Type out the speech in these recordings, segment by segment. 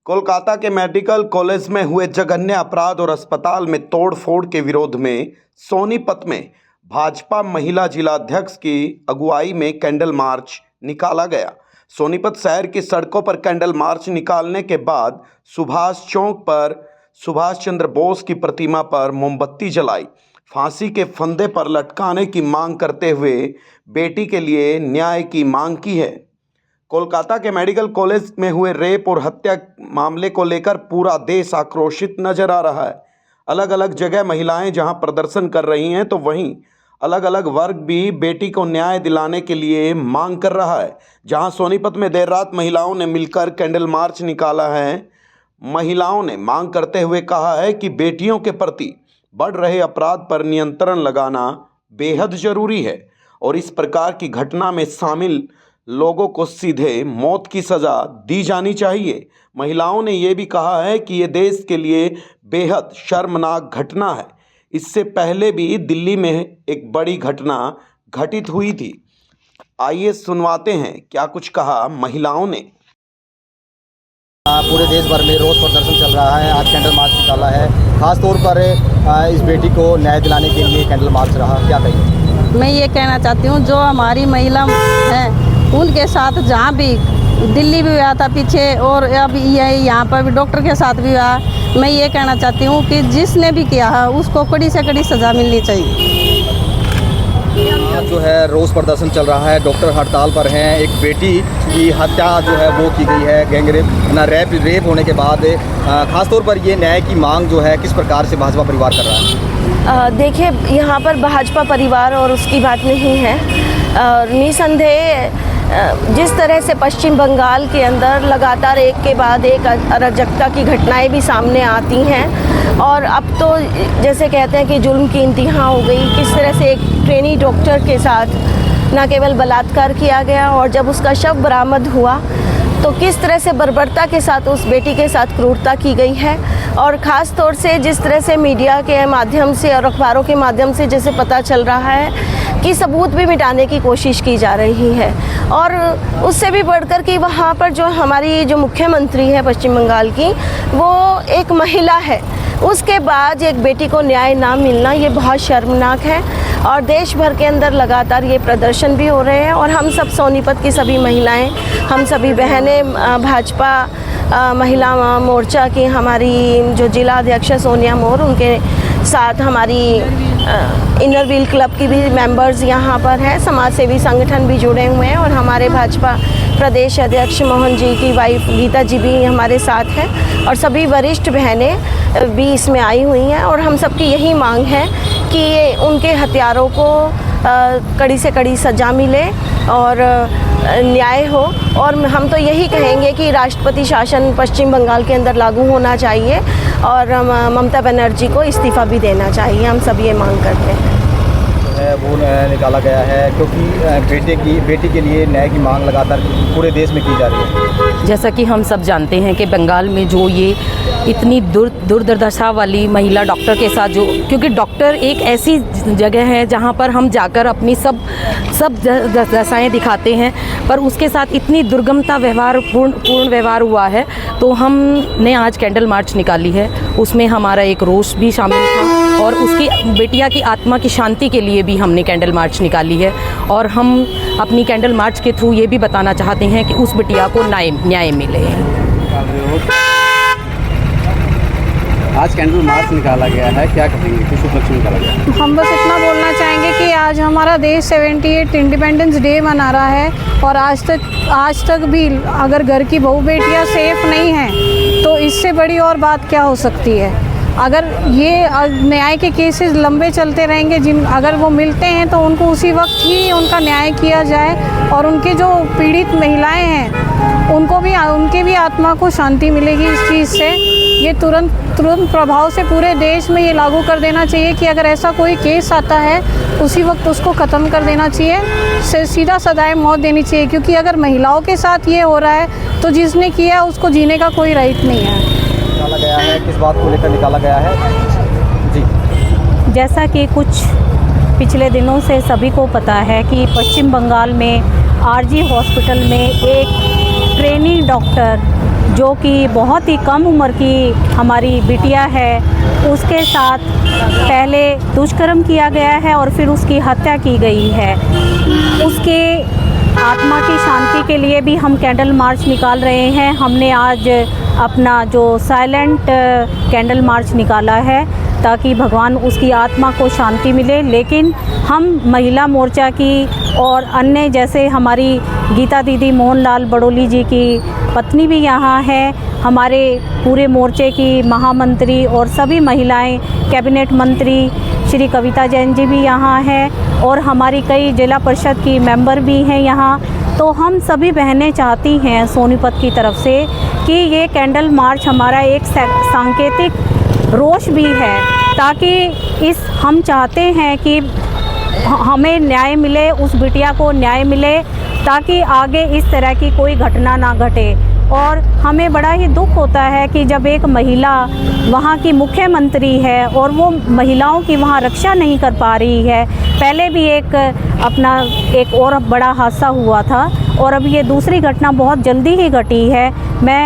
कोलकाता के medical college में हुए जघन्य अपराध और अस्पताल में तोड़फोड़ के विरोध में सोनीपत में भाजपा महिला जिलाध्यक्ष की अगुवाई में कैंडल मार्च निकाला गया। सोनीपत शहर की सड़कों पर कैंडल मार्च निकालने के बाद सुभाष चौक पर सुभाष चंद्र बोस की प्रतिमा पर मोमबत्ती जलाई, फांसी के फंदे पर लटकाने की मांग करते हुए बेटी के लिए न्याय की मांग की है। कोलकाता के मेडिकल कॉलेज में हुए रेप और हत्या मामले को लेकर पूरा देश आक्रोशित नजर आ रहा है। अलग अलग जगह महिलाएं जहां प्रदर्शन कर रही हैं, तो वहीं अलग अलग वर्ग भी बेटी को न्याय दिलाने के लिए मांग कर रहा है। जहां सोनीपत में देर रात महिलाओं ने मिलकर कैंडल मार्च निकाला है। महिलाओं ने मांग करते हुए कहा है कि बेटियों के प्रति बढ़ रहे अपराध पर नियंत्रण लगाना बेहद जरूरी है और इस प्रकार की घटना में शामिल लोगों को सीधे मौत की सज़ा दी जानी चाहिए। महिलाओं ने ये भी कहा है कि ये देश के लिए बेहद शर्मनाक घटना है। इससे पहले भी दिल्ली में एक बड़ी घटना घटित हुई थी। आइए सुनवाते हैं क्या कुछ कहा महिलाओं ने। पूरे देश भर में रोज प्रदर्शन चल रहा है। आज कैंडल मार्च निकाला है, खास तौर पर इस बेटी को न्याय दिलाने के लिए कैंडल मार्च रहा। क्या कहेंगे? मैं ये कहना चाहती हूँ, जो हमारी महिला हैं उनके साथ जहाँ भी दिल्ली भी हुआ था पीछे, और अब ये यहाँ पर भी डॉक्टर के साथ भी हुआ। मैं ये कहना चाहती हूँ कि जिसने भी किया है उसको कड़ी से कड़ी सज़ा मिलनी चाहिए। जो है रोज़ प्रदर्शन चल रहा है, डॉक्टर हड़ताल पर हैं। एक बेटी की हत्या जो है वो की गई है, गैंगरेप ना रेप होने के बाद खास तौर पर ये न्याय की मांग जो है किस प्रकार से भाजपा परिवार कर रहा है? देखिए, यहाँ पर भाजपा परिवार और उसकी बात नहीं है। निसंदेह जिस तरह से पश्चिम बंगाल के अंदर लगातार एक के बाद एक अराजकता की घटनाएं भी सामने आती हैं, और अब तो जैसे कहते हैं कि जुल्म की इंतहा हो गई। किस तरह से एक ट्रेनी डॉक्टर के साथ न केवल बलात्कार किया गया, और जब उसका शव बरामद हुआ तो किस तरह से बर्बरता के साथ उस बेटी के साथ क्रूरता की गई है। और ख़ास तौर से जिस तरह से मीडिया के माध्यम से और अखबारों के माध्यम से जैसे पता चल रहा है कि सबूत भी मिटाने की कोशिश की जा रही है, और उससे भी बढ़कर कि वहाँ पर जो हमारी जो मुख्यमंत्री है पश्चिम बंगाल की, वो एक महिला है। उसके बाद एक बेटी को न्याय ना मिलना ये बहुत शर्मनाक है, और देश भर के अंदर लगातार ये प्रदर्शन भी हो रहे हैं। और हम सब सोनीपत की सभी महिलाएं, हम सभी बहनें, भाजपा महिला मोर्चा की हमारी जो जिला अध्यक्ष सोनिया मोर, उनके साथ हमारी इनर व्हील क्लब की भी मेंबर्स यहाँ पर हैं। समाज सेवी संगठन भी जुड़े हुए हैं, और हमारे भाजपा प्रदेश अध्यक्ष मोहन जी की वाइफ गीता जी भी हमारे साथ हैं, और सभी वरिष्ठ बहनें भी इसमें आई हुई हैं। और हम सबकी यही मांग है कि उनके हत्यारों को कड़ी से कड़ी सज़ा मिले और न्याय हो। और हम तो यही कहेंगे कि राष्ट्रपति शासन पश्चिम बंगाल के अंदर लागू होना चाहिए, और ममता बनर्जी को इस्तीफ़ा भी देना चाहिए। हम सब ये मांग करते हैं। वो निकाला गया है क्योंकि बेटी के लिए न्याय की मांग लगातार पूरे देश में की जा रही है। जैसा कि हम सब जानते हैं कि बंगाल में जो ये इतनी दुर्दशा वाली महिला डॉक्टर के साथ, जो क्योंकि डॉक्टर एक ऐसी जगह है जहां पर हम जाकर अपनी सब दशाएं दिखाते हैं, पर उसके साथ इतनी दुर्गमता पूर्ण व्यवहार हुआ है। तो हमने आज कैंडल मार्च निकाली है, उसमें हमारा एक रोष भी शामिल था, और उसकी बेटिया की आत्मा की शांति के लिए भी हमने कैंडल मार्च निकाली है। और हम अपनी कैंडल मार्च के थ्रू ये भी बताना चाहते हैं कि उस बिटिया को न्याय मिले। आज कैंडल मार्च निकाला गया है, क्या कहेंगे, किस उपलक्ष्य में निकाला गया है? हम बस इतना बोलना चाहेंगे कि आज हमारा देश 78 इंडिपेंडेंस डे मना रहा है, और आज तक भी अगर घर की बहू बेटियां सेफ नहीं हैं तो इससे बड़ी और बात क्या हो सकती है। अगर ये न्याय के केसेस लंबे चलते रहेंगे, अगर वो मिलते हैं तो उनको उसी वक्त ही उनका न्याय किया जाए, और उनके जो पीड़ित महिलाएं हैं उनके भी आत्मा को शांति मिलेगी इस चीज़ से। ये तुरंत प्रभाव से पूरे देश में ये लागू कर देना चाहिए कि अगर ऐसा कोई केस आता है उसी वक्त उसको ख़त्म कर देना चाहिए, सीधा सजाए मौत देनी चाहिए। क्योंकि अगर महिलाओं के साथ ये हो रहा है तो जिसने किया उसको जीने का कोई राइट नहीं है। निकाला गया है, किस बात को लेकर निकाला गया है जी? जैसा कि कुछ पिछले दिनों से सभी को पता है कि पश्चिम बंगाल में आरजी हॉस्पिटल में एक ट्रेनी डॉक्टर जो कि बहुत ही कम उम्र की हमारी बिटिया है, उसके साथ पहले दुष्कर्म किया गया है और फिर उसकी हत्या की गई है। उसके आत्मा की शांति के लिए भी हम कैंडल मार्च निकाल रहे हैं। हमने आज अपना जो साइलेंट कैंडल मार्च निकाला है ताकि भगवान उसकी आत्मा को शांति मिले। लेकिन हम महिला मोर्चा की और अन्य जैसे हमारी गीता दीदी मोहनलाल बड़ोली जी की पत्नी भी यहाँ है, हमारे पूरे मोर्चे की महामंत्री और सभी महिलाएं, कैबिनेट मंत्री श्री कविता जैन जी भी यहाँ हैं और हमारी कई जिला परिषद की मेंबर भी हैं यहाँ। तो हम सभी बहनें चाहती हैं सोनीपत की तरफ से कि ये कैंडल मार्च हमारा एक सांकेतिक रोष भी है, ताकि हम चाहते हैं कि हमें न्याय मिले, उस बिटिया को न्याय मिले, ताकि आगे इस तरह की कोई घटना ना घटे। और हमें बड़ा ही दुख होता है कि जब एक महिला वहाँ की मुख्यमंत्री है और वो महिलाओं की वहाँ रक्षा नहीं कर पा रही है। पहले भी एक और बड़ा हादसा हुआ था और अब ये दूसरी घटना बहुत जल्दी ही घटी है।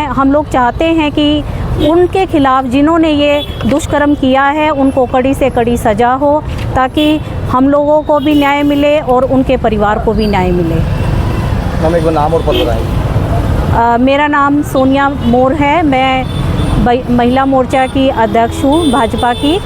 हम लोग चाहते हैं कि उनके खिलाफ़ जिन्होंने ये दुष्कर्म किया है उनको कड़ी से कड़ी सज़ा हो, ताकि हम लोगों को भी न्याय मिले और उनके परिवार को भी न्याय मिले। हम एक बार नाम और पद बताएं। मेरा नाम सोनिया मोर है, मैं महिला मोर्चा की अध्यक्ष हूँ भाजपा की।